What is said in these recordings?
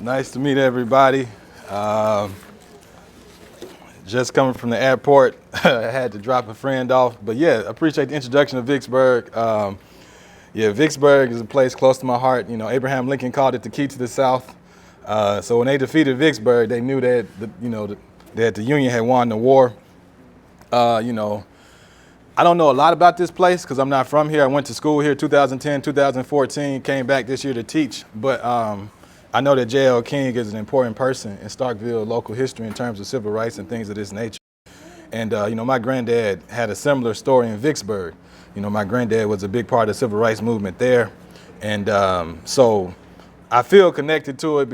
Nice to meet everybody. Just coming from the airport, I had to drop a friend off. But yeah, appreciate the introduction of Vicksburg. Vicksburg is a place close to my heart. You know, Abraham Lincoln called it the key to the South. So when they defeated Vicksburg, they knew that that the Union had won the war. I don't know a lot about this place because I'm not from here. I went to school here 2010, 2014, came back this year to teach. But I know that J.L. King is an important person in Starkville local history in terms of civil rights and things of this nature. And, my granddad had a similar story in Vicksburg. My granddad was a big part of the civil rights movement there. And so I feel connected to it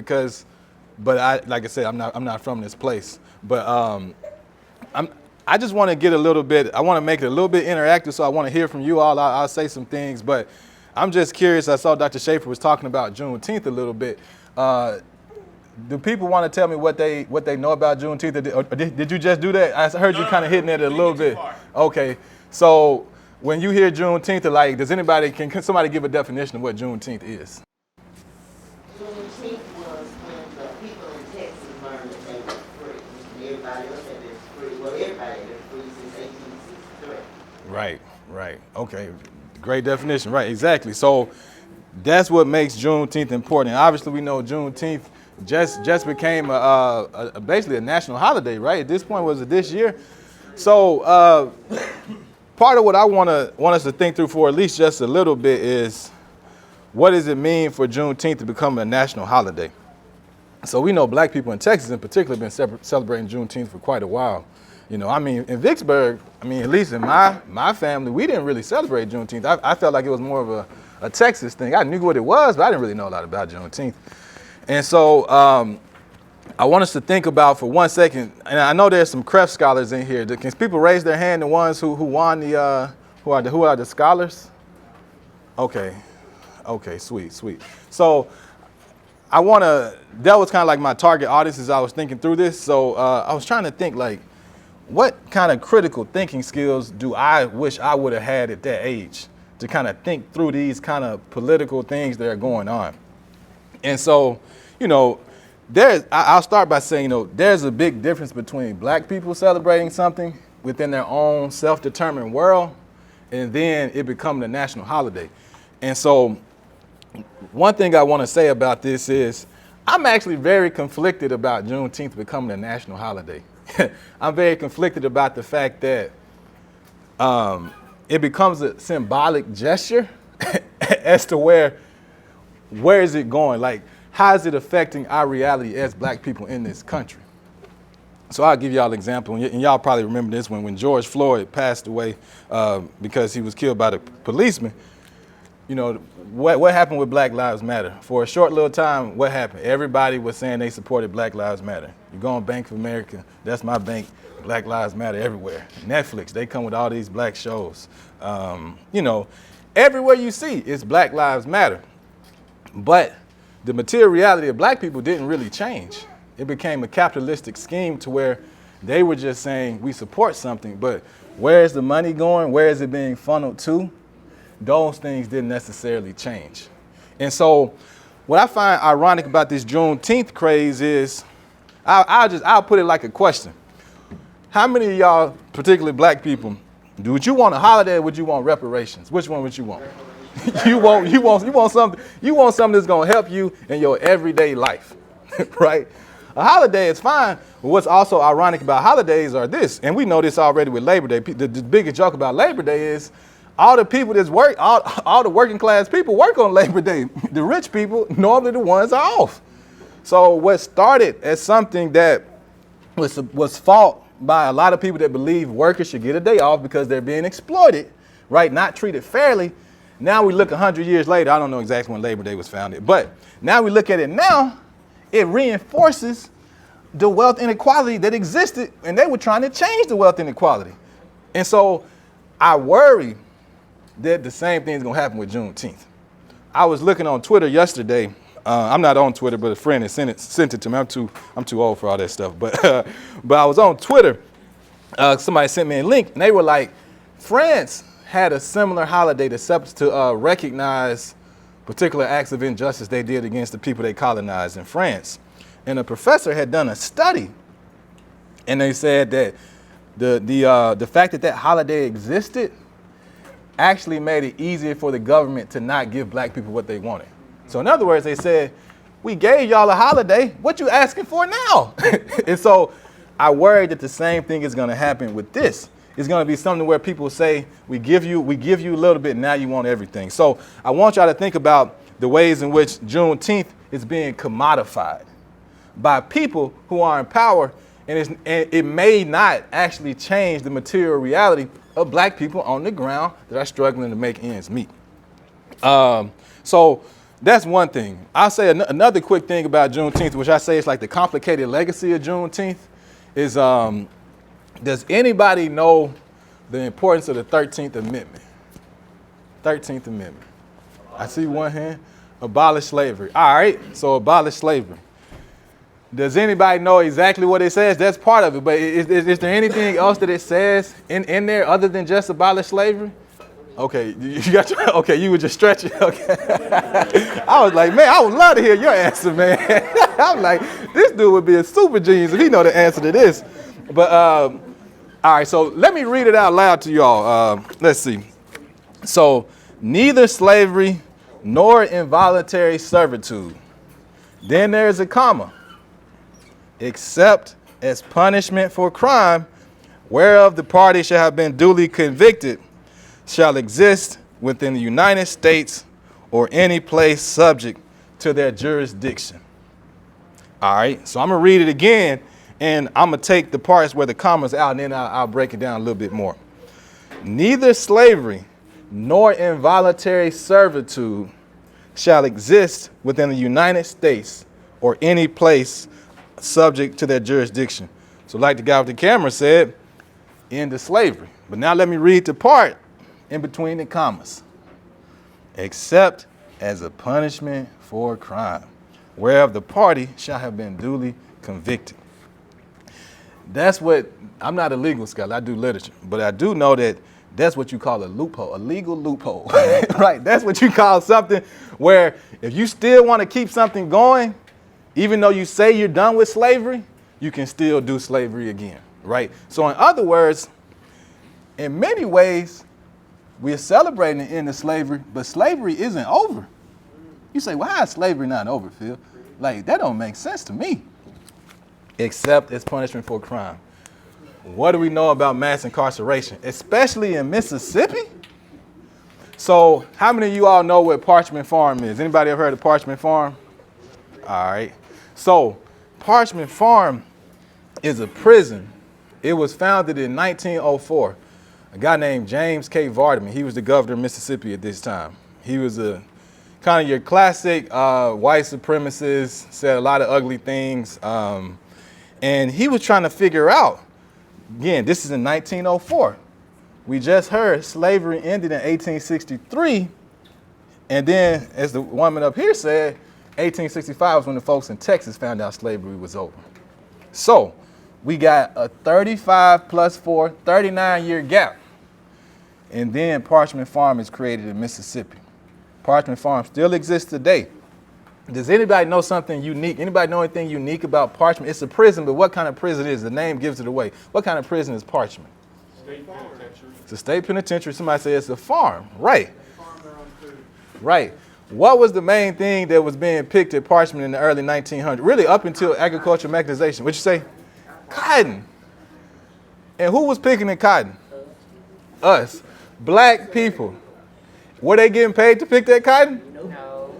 like I said, I'm not from this place. But I just want to I want to make it a little bit interactive, so I want to hear from you all. I'll say some things, but I'm just curious. I saw Dr. Schaefer was talking about Juneteenth a little bit. Do people want to tell me what they know about Juneteenth? Or did you just do that? I heard you kind of hitting it a little bit. Okay, so when you hear Juneteenth, can somebody give a definition of what Juneteenth is? Juneteenth was when the people in Texas learned that they were free. Everybody else had been free. Well, everybody had been free since 1863. Right. Okay, great definition. Right, exactly. So that's what makes Juneteenth important. Obviously, we know Juneteenth just became basically a national holiday, right? At this point, was it this year? So part of what I want us to think through for at least just a little bit is, what does it mean for Juneteenth to become a national holiday? So we know black people in Texas in particular have been celebrating Juneteenth for quite a while. In Vicksburg, at least in my family, we didn't really celebrate Juneteenth. I felt like it was more of a Texas thing. I knew what it was, but I didn't really know a lot about Juneteenth. And so I want us to think about for 1 second, and I know there's some Crefts scholars in here. Can people raise their hand, the ones who won who are the scholars? Okay, sweet. So that was kind of like my target audience as I was thinking through this. So I was trying to think, like, what kind of critical thinking skills do I wish I would have had at that age to kind of think through these kind of political things that are going on? And so, I'll start by saying, there's a big difference between black people celebrating something within their own self-determined world, and then it becoming a national holiday. And so one thing I want to say about this is I'm actually very conflicted about Juneteenth becoming a national holiday. I'm very conflicted about the fact that it becomes a symbolic gesture as to where is it going? Like, how is it affecting our reality as black people in this country? So I'll give y'all an example, and y'all probably remember this when George Floyd passed away because he was killed by the policeman. What happened with Black Lives Matter? For a short little time, what happened? Everybody was saying they supported Black Lives Matter. You go on Bank of America, that's my bank, Black Lives Matter everywhere. Netflix, they come with all these black shows. Everywhere you see, it's Black Lives Matter. But the material reality of black people didn't really change. It became a capitalistic scheme to where they were just saying we support something, but where is the money going? Where is it being funneled to? Those things didn't necessarily change. And so what I find ironic about this Juneteenth craze is, I'll put it like a question. How many of y'all, particularly black people, would you want a holiday or would you want reparations? Which one would you want? you want something that's gonna help you in your everyday life, right? A holiday is fine, but what's also ironic about holidays are this, and we know this already with Labor Day. The biggest joke about Labor Day is all the people that work, all the working class people work on Labor Day. The rich people, normally the ones are off. So what started as something that was fought by a lot of people that believe workers should get a day off because they're being exploited, right? Not treated fairly. Now we look 100 years later, I don't know exactly when Labor Day was founded, but now we look at it now, it reinforces the wealth inequality that existed, and they were trying to change the wealth inequality. And so I worry that the same thing is going to happen with Juneteenth. I was looking on Twitter yesterday. I'm not on Twitter, but a friend had sent it to me. I'm too old for all that stuff. But I was on Twitter. Somebody sent me a link, and they were like, France had a similar holiday to recognize particular acts of injustice they did against the people they colonized in France. And a professor had done a study, and they said that the fact that that holiday existed actually made it easier for the government to not give black people what they wanted. So in other words, they said, we gave y'all a holiday, what you asking for now? And so I worry that the same thing is gonna happen with this. It's gonna be something where people say, we give you a little bit, now you want everything. So I want y'all to think about the ways in which Juneteenth is being commodified by people who are in power, and it may not actually change the material reality of black people on the ground that are struggling to make ends meet. So that's one thing. I'll say another quick thing about Juneteenth, which I say is like the complicated legacy of Juneteenth, is does anybody know the importance of the 13th Amendment? 13th Amendment. I see one hand. Abolish slavery. All right, so abolish slavery. Does anybody know exactly what it says? That's part of it, but is there anything else that it says in there other than just abolish slavery? Okay, you were just stretching. Okay. I was like, man, I would love to hear your answer, man. I'm like, this dude would be a super genius if he know the answer to this. But all right, so let me read it out loud to y'all. Let's see. So, neither slavery nor involuntary servitude. Then there's a comma. Except as punishment for crime, whereof the party shall have been duly convicted, shall exist within the United States or any place subject to their jurisdiction. All right, so I'm gonna read it again, and I'm gonna take the parts where the comma's out, and then I'll break it down a little bit more. Neither slavery nor involuntary servitude shall exist within the United States or any place subject to their jurisdiction. So like the guy with the camera said, end of slavery. But now let me read the part in between the commas. Except as a punishment for crime, whereof the party shall have been duly convicted. That's what, I'm not a legal scholar, I do literature, but I do know that that's what you call a loophole, a legal loophole, right? That's what you call something where if you still want to keep something going, even though you say you're done with slavery, you can still do slavery again, right? So in other words, in many ways, we're celebrating the end of slavery, but slavery isn't over. You say, well, how is slavery not over, Phil? Like, that don't make sense to me. Except as punishment for crime. What do we know about mass incarceration, especially in Mississippi? So how many of you all know what Parchment Farm is? Anybody ever heard of Parchment Farm? All right. So Parchment Farm is a prison. It was founded in 1904. A guy named James K. Vardaman, he was the governor of Mississippi at this time. He was a kind of your classic white supremacist, said a lot of ugly things. And he was trying to figure out, again, this is in 1904. We just heard slavery ended in 1863. And then, as the woman up here said, 1865 was when the folks in Texas found out slavery was over. So we got a 35 plus 4, 39-year gap. And then Parchment Farm is created in Mississippi. Parchment Farm still exists today. Does anybody know something unique? Anybody know anything unique about Parchment? It's a prison, but what kind of prison is it? The name gives it away. What kind of prison is Parchment? State penitentiary. It's a state penitentiary. Somebody say it's a farm. Right. Right. What was the main thing that was being picked at Parchment in the early 1900s? Really up until agricultural mechanization. What'd you say? Cotton. And who was picking the cotton? Us. Black people. Were they getting paid to pick that cotton? No.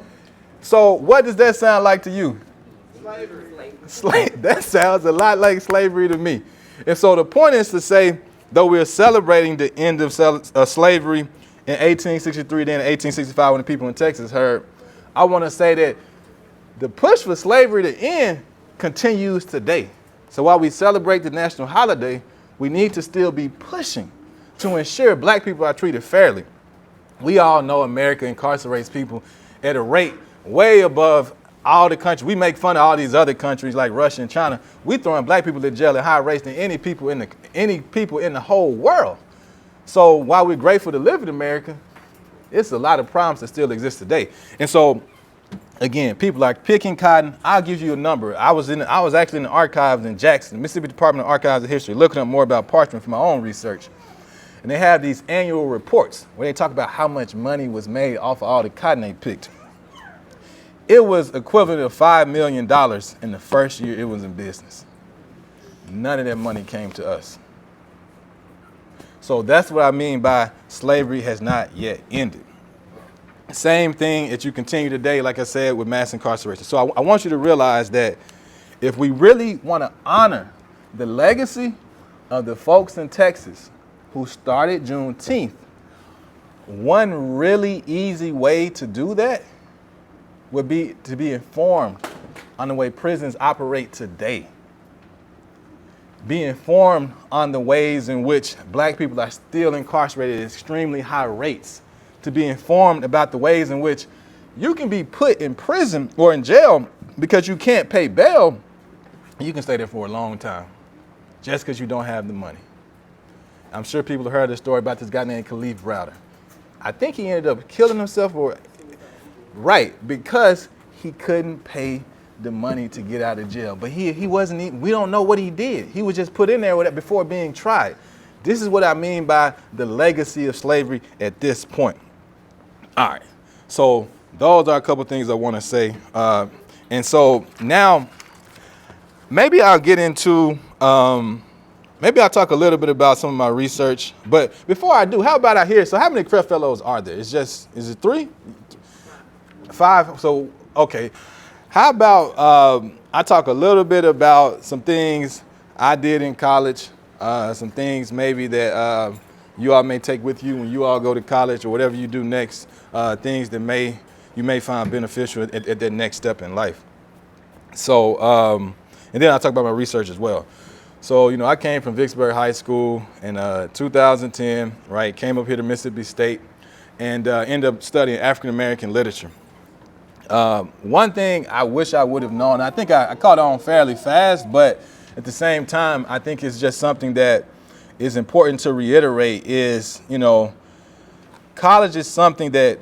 So what does that sound like to you? Slavery. That sounds a lot like slavery to me. And so the point is to say, though we're celebrating the end of slavery in 1863, then 1865 when the people in Texas heard, I want to say that the push for slavery to end continues today. So while we celebrate the national holiday, we need to still be pushing to ensure black people are treated fairly. We all know America incarcerates people at a rate way above all the countries. We make fun of all these other countries like Russia and China. We throwing black people in jail at higher rates than any people in the whole world. So while we're grateful to live in America, It's a lot of problems that still exist today. And so, again, people are picking cotton. I'll give you a number. I was actually in the archives in Jackson, the Mississippi Department of Archives and History, looking up more about Parchment for my own research. And they have these annual reports where they talk about how much money was made off of all the cotton they picked. It was equivalent of $5 million in the first year it was in business. None of that money came to us. So that's what I mean by slavery has not yet ended. Same thing as you continue today, like I said, with mass incarceration. So I want you to realize that if we really want to honor the legacy of the folks in Texas who started Juneteenth, one really easy way to do that would be to be informed on the way prisons operate today. Be informed on the ways in which black people are still incarcerated at extremely high rates. To be informed about the ways in which you can be put in prison or in jail because you can't pay bail. You can stay there for a long time just because you don't have the money. I'm sure people have heard the story about this guy named Khalif Browder. I think he ended up killing himself because he couldn't pay the money to get out of jail. But he wasn't even, we don't know what he did. He was just put in there with it before being tried. This is what I mean by the legacy of slavery at this point. All right, so those are a couple things I want to say. And so now maybe I'll get into, maybe I'll talk a little bit about some of my research. But before I do, how about I hear, so how many CREF fellows are there? Is it 3? 5? So, okay. How about I talk a little bit about some things I did in college, some things maybe that you all may take with you when you all go to college or whatever you do next, things that you may find beneficial at that next step in life. So, and then I'll talk about my research as well. So, I came from Vicksburg High School in 2010, right? Came up here to Mississippi State and ended up studying African American literature. One thing I wish I would have known, I think I caught on fairly fast, but at the same time, I think it's just something that is important to reiterate is, college is something that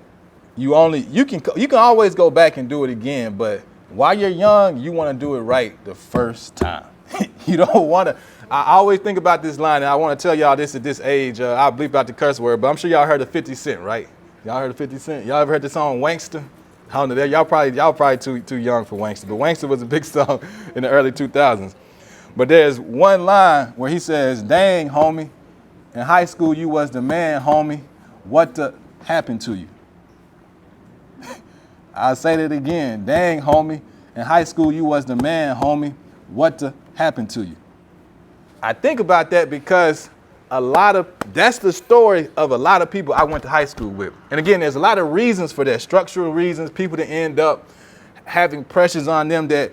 you can always go back and do it again, but while you're young, you want to do it right the first time. You don't want to. I always think about this line, and I want to tell y'all this at this age. I'll bleep out the curse word, but I'm sure y'all heard of 50 Cent, right? Y'all heard of 50 Cent? Y'all ever heard the song Wankster? I don't know. Y'all probably too young for Wankster, but Wankster was a big song in the early 2000s. But there's one line where he says, "Dang, homie, in high school you was the man, homie. What the happened to you?" I'll say that again. "Dang, homie, in high school you was the man, homie. What the happened to you?" I think about that because that's the story of a lot of people I went to high school with. And again, there's a lot of reasons for that, structural reasons, people that end up having pressures on them that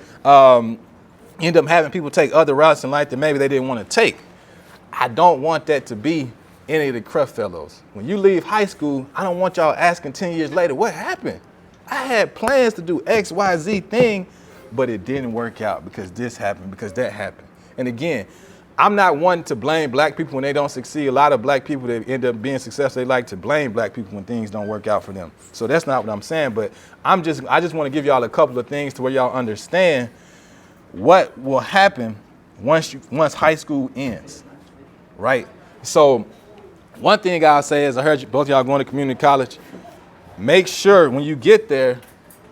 end up having people take other routes in life that maybe they didn't want to take. I don't want that to be any of the CREF fellows. When you leave high school, I don't want y'all asking 10 years later, what happened? I had plans to do X, Y, Z thing, but it didn't work out because this happened, because that happened. And again, I'm not one to blame black people when they don't succeed. A lot of black people that end up being successful, they like to blame black people when things don't work out for them. So that's not what I'm saying, but I just want to give y'all a couple of things to where y'all understand what will happen once high school ends, right? So one thing I'll say is, I heard both y'all going to community college. Make sure when you get there,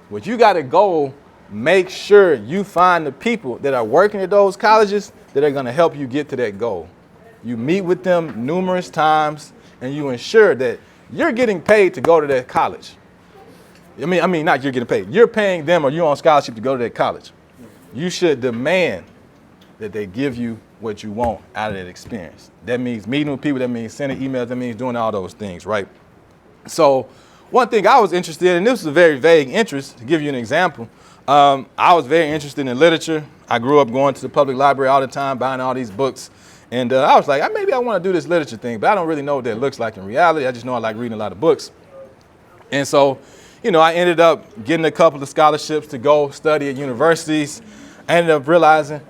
what you got to go, make sure you find the people that are working at those colleges that are going to help you get to that goal. You meet with them numerous times and you ensure that you're getting paid to go to that college. I mean, not you're getting paid. You're paying them or you're on scholarship to go to that college. You should demand that they give you what you want out of that experience. That means meeting with people, that means sending emails, that means doing all those things, right? So one thing I was interested in, and this was a very vague interest, to give you an example, I was very interested in literature. I grew up going to the public library all the time, buying all these books. And I was like, maybe I want to do this literature thing, but I don't really know what that looks like in reality. I just know I like reading a lot of books. And so, I ended up getting a couple of scholarships to go study at universities. I ended up realizing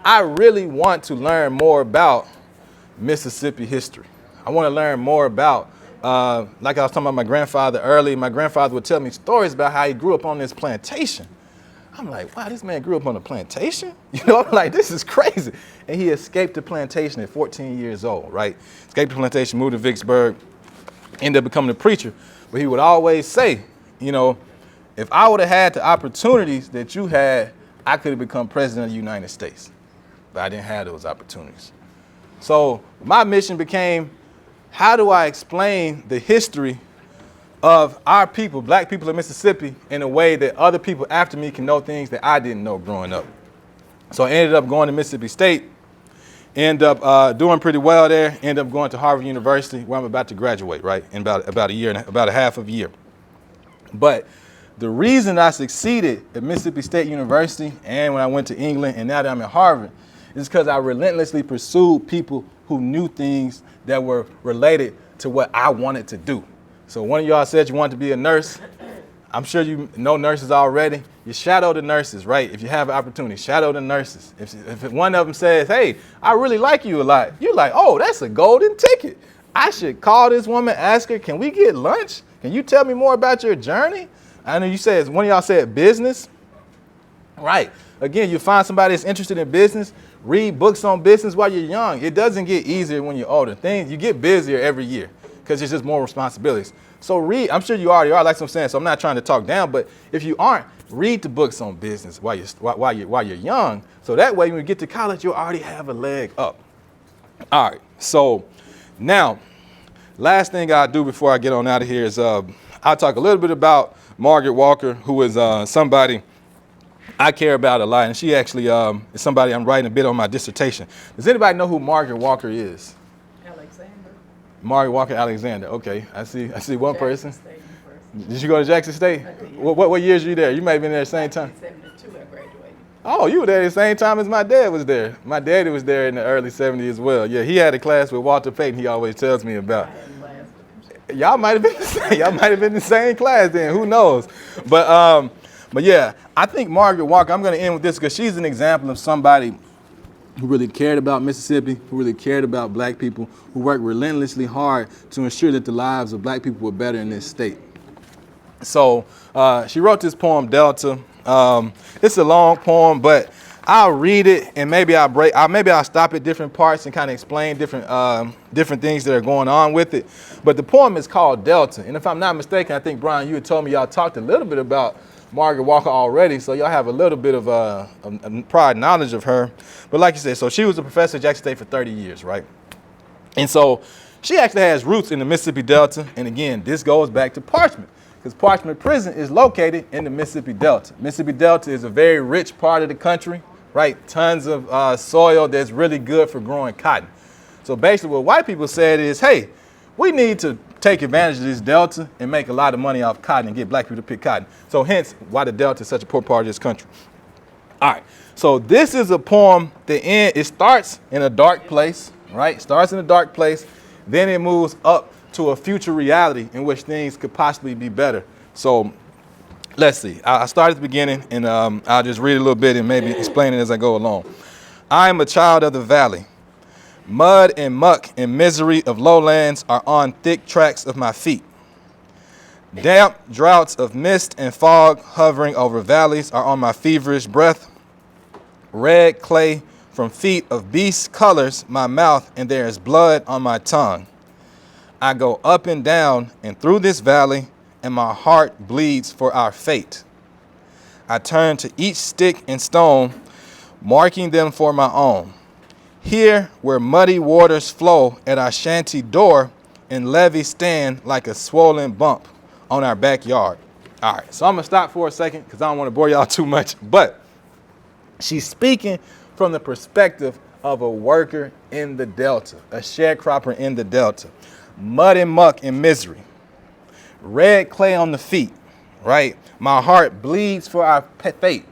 I really want to learn more about Mississippi history. I want to learn more about like I was talking about my grandfather earlier, my grandfather would tell me stories about how he grew up on this plantation. I'm like, wow, this man grew up on a plantation? You know, I'm like, this is crazy. And he escaped the plantation at 14 years old, right? Escaped the plantation, moved to Vicksburg, ended up becoming a preacher. But he would always say, you know, if I would have had the opportunities that you had, I could have become president of the United States. But I didn't have those opportunities. So my mission became, how do I explain the history of our people, black people in Mississippi, in a way that other people after me can know things that I didn't know growing up. So I ended up going to Mississippi State, ended up doing pretty well there, ended up going to Harvard University, where I'm about to graduate, right, in about a year, about a half of a year. But the reason I succeeded at Mississippi State University and when I went to England and now that I'm at Harvard is because I relentlessly pursued people who knew things that were related to what I wanted to do. So one of y'all said you wanted to be a nurse. I'm sure you know nurses already. You shadow the nurses, right? If you have an opportunity, shadow the nurses. If one of them says, hey, I really like you a lot, you're like, oh, that's a golden ticket. I should call this woman, ask her, can we get lunch? Can you tell me more about your journey? I know you said, one of y'all said business. Right. Again, you find somebody that's interested in business, read books on business while you're young. It doesn't get easier when you're older. You get busier every year because it's just more responsibilities. So read, I'm sure you already are, like I'm saying, so I'm not trying to talk down, but if you aren't, read the books on business while you're young. So that way when you get to college, you'll already have a leg up. All right, so now, last thing I'll do before I get on out of here is I'll talk a little bit about Margaret Walker, who is somebody I care about a lot, and she actually is somebody I'm writing a bit on my dissertation. Does anybody know who Margaret Walker is? Alexander. Margaret Walker Alexander. Okay, I see one person. State Did you go to Jackson State? I did. What years were you there? You may have been there at the same time. 1972 I graduated. Oh, you were there at the same time as my dad was there. My daddy was there in the early 70s as well. Yeah, he had a class with Walter Payton he always tells me about. I had class with him. Y'all might have been the same. Y'all might have been in the same class then. Who knows? But yeah, I think Margaret Walker, I'm going to end with this because she's an example of somebody who really cared about Mississippi, who really cared about black people, who worked relentlessly hard to ensure that the lives of black people were better in this state. So she wrote this poem, Delta. It's a long poem, but I'll read it and maybe I'll stop at different parts and kind of explain different things that are going on with it. But the poem is called Delta. And if I'm not mistaken, I think, Brian, you had told me y'all talked a little bit about Margaret Walker already, so y'all have a little bit of a prior knowledge of her. But like you said, so she was a professor at Jackson State for 30 years, right? And so she actually has roots in the Mississippi Delta. And again, this goes back to Parchment, because Parchment Prison is located in the Mississippi Delta. Mississippi Delta is a very rich part of the country, right? Tons of soil that's really good for growing cotton. So basically what white people said is, hey, we need to take advantage of this Delta and make a lot of money off cotton and get black people to pick cotton. So hence why the Delta is such a poor part of this country. All right, so this is a poem it starts in a dark place, right? Starts in a dark place, then it moves up to a future reality in which things could possibly be better. So let's see, I'll start at the beginning and I'll just read a little bit and maybe explain it as I go along. I am a child of the valley. Mud and muck and misery of lowlands are on thick tracks of my feet. Damp droughts of mist and fog hovering over valleys are on my feverish breath. Red clay from feet of beast colors my mouth, and there is blood on my tongue. I go up and down and through this valley, and my heart bleeds for our fate. I turn to each stick and stone, marking them for my own. Here where muddy waters flow at our shanty door and levees stand like a swollen bump on our backyard. All right, so I'm gonna stop for a second because I don't want to bore y'all too much, but she's speaking from the perspective of a worker in the Delta, a sharecropper in the Delta. Mud and muck and misery. Red clay on the feet, right? My heart bleeds for our fate.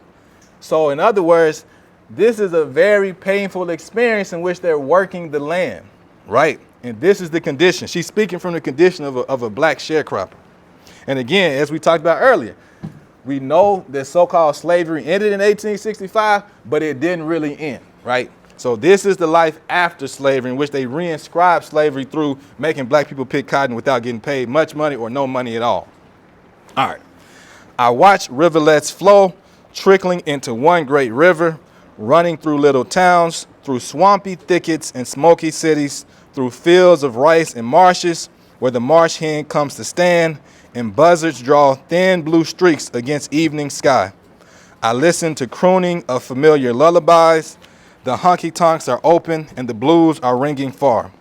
So in other words, this is a very painful experience in which they're working the land, right? And this is the condition. She's speaking from the condition of a black sharecropper. And again, as we talked about earlier, we know that so-called slavery ended in 1865, but it didn't really end, right? So this is the life after slavery, in which they reinscribed slavery through making black people pick cotton without getting paid much money or no money at all. All right. I watch rivulets flow, trickling into one great river, running through little towns, through swampy thickets and smoky cities, through fields of rice and marshes, where the marsh hen comes to stand, and buzzards draw thin blue streaks against evening sky. I listen to crooning of familiar lullabies. The honky-tonks are open and the blues are ringing far.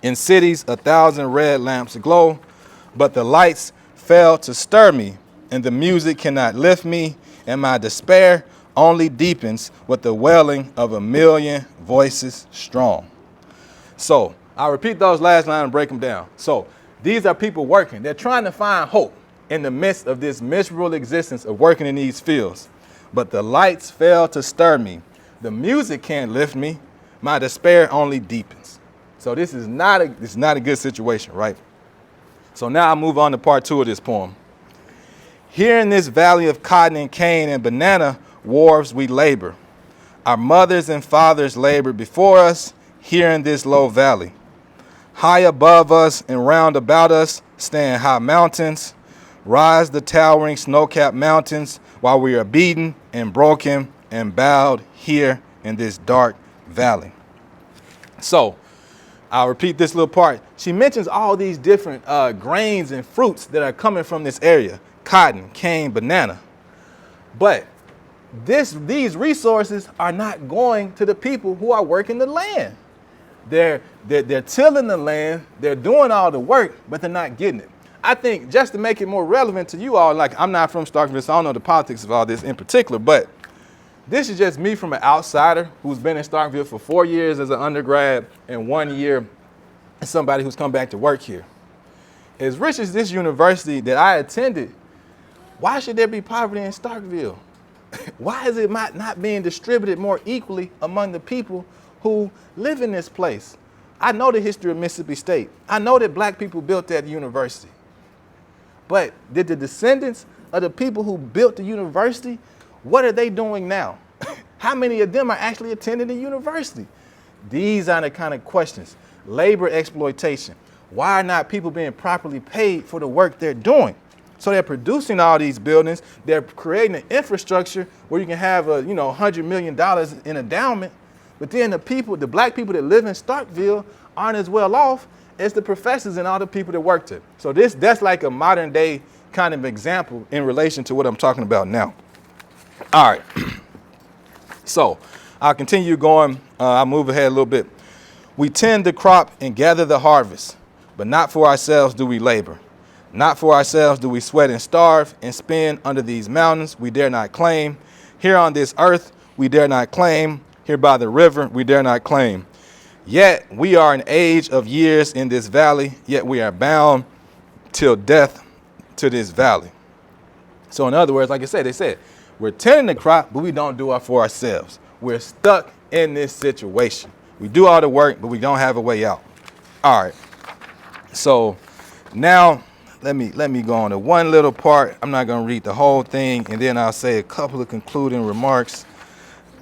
In cities, 1,000 red lamps glow, but the lights fail to stir me, and the music cannot lift me, and my despair only deepens with the wailing of 1,000,000 voices strong. So I'll repeat those last lines and break them down. So these are people working. They're trying to find hope in the midst of this miserable existence of working in these fields. But the lights fail to stir me. The music can't lift me. My despair only deepens. So this is not a good situation, right? So now I move on to part 2 of this poem. Here in this valley of cotton and cane and banana wharves we labor. Our mothers and fathers labored before us here in this low valley. High above us and round about us stand high mountains. Rise the towering snow-capped mountains while we are beaten and broken and bowed here in this dark valley. So I'll repeat this little part. She mentions all these different grains and fruits that are coming from this area: cotton, cane, banana. But these resources are not going to the people who are working the land. They're tilling the land, they're doing all the work, but they're not getting it. I think just to make it more relevant to you all, like, I'm not from Starkville, so I don't know the politics of all this in particular, but this is just me from an outsider who's been in Starkville for 4 years as an undergrad and 1 year as somebody who's come back to work here. As rich as this university that I attended, why should there be poverty in Starkville? Why is it not being distributed more equally among the people who live in this place? I know the history of Mississippi State. I know that black people built that university. But did the descendants of the people who built the university, what are they doing now? How many of them are actually attending the university? These are the kind of questions. Labor exploitation. Why are not people being properly paid for the work they're doing? So they're producing all these buildings. They're creating an infrastructure where you can have $100 million in endowment. But then the black people that live in Starkville aren't as well off as the professors and all the people that worked it. So that's like a modern day kind of example in relation to what I'm talking about now. All right. So I'll continue going. I'll move ahead a little bit. We tend the crop and gather the harvest, but not for ourselves do we labor. Not for ourselves do we sweat and starve and spin under these mountains we dare not claim. Here on this earth we dare not claim. Here by the river we dare not claim. Yet we are an age of years in this valley, yet we are bound till death to this valley. So in other words, like I said, they said, we're tending the crop, but we don't do it for ourselves. We're stuck in this situation. We do all the work, but we don't have a way out. All right. So now let me go on to one little part. I'm not going to read the whole thing, and then I'll say a couple of concluding remarks.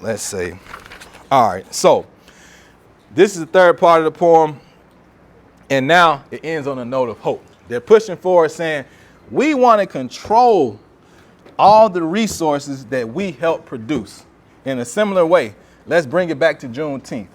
Let's see. All right. So this is the third part of the poem, and now it ends on a note of hope. They're pushing forward saying, we want to control all the resources that we help produce. In a similar way, let's bring it back to Juneteenth.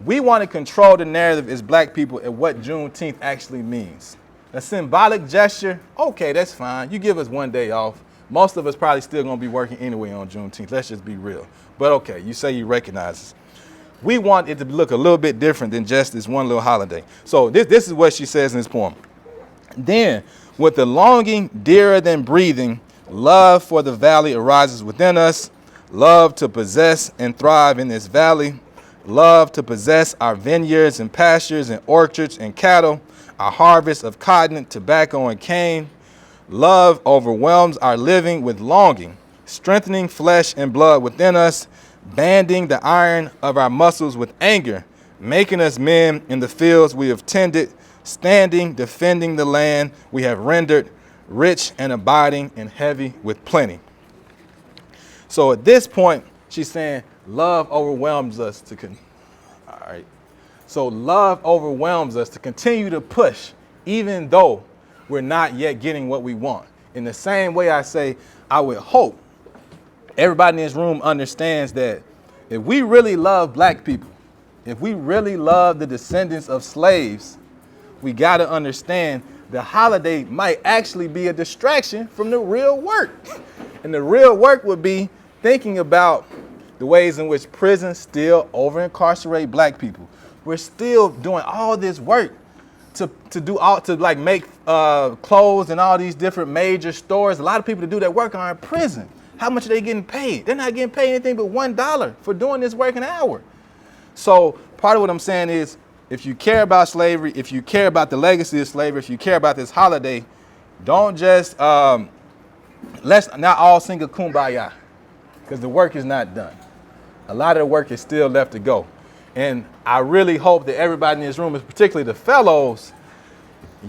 We want to control the narrative as black people and what Juneteenth actually means. A symbolic gesture, okay, that's fine. You give us 1 day off. Most of us probably still going to be working anyway on Juneteenth. Let's just be real. But okay, you say you recognize us. We want it to look a little bit different than just this one little holiday. So this is what she says in this poem. Then, with the longing dearer than breathing, love for the valley arises within us. Love to possess and thrive in this valley. Love to possess our vineyards and pastures and orchards and cattle, our harvest of cotton, tobacco, and cane. Love overwhelms our living with longing, strengthening flesh and blood within us, banding the iron of our muscles with anger, making us men in the fields we have tended, standing, defending the land we have rendered, rich and abiding and heavy with plenty. So at this point, she's saying, love overwhelms us all right. So love overwhelms us to continue to push, even though we're not yet getting what we want. In the same way I say, I would hope everybody in this room understands that if we really love black people, if we really love the descendants of slaves, we got to understand the holiday might actually be a distraction from the real work. And the real work would be thinking about the ways in which prisons still over-incarcerate black people. We're still doing all this work to make clothes and all these different major stores. A lot of people that do that work are in prison. How much are they getting paid? They're not getting paid anything but $1 for doing this work an hour. So part of what I'm saying is, if you care about slavery, if you care about the legacy of slavery, if you care about this holiday, don't just, let's not all sing a kumbaya, because the work is not done. A lot of the work is still left to go. And I really hope that everybody in this room, particularly the fellows,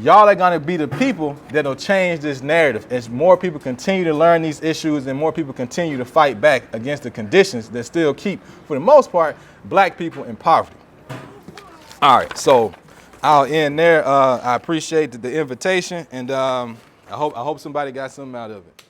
y'all are going to be the people that'll change this narrative as more people continue to learn these issues and more people continue to fight back against the conditions that still keep, for the most part, black people in poverty. All right, so I'll end there. I appreciate the invitation, and I hope somebody got something out of it.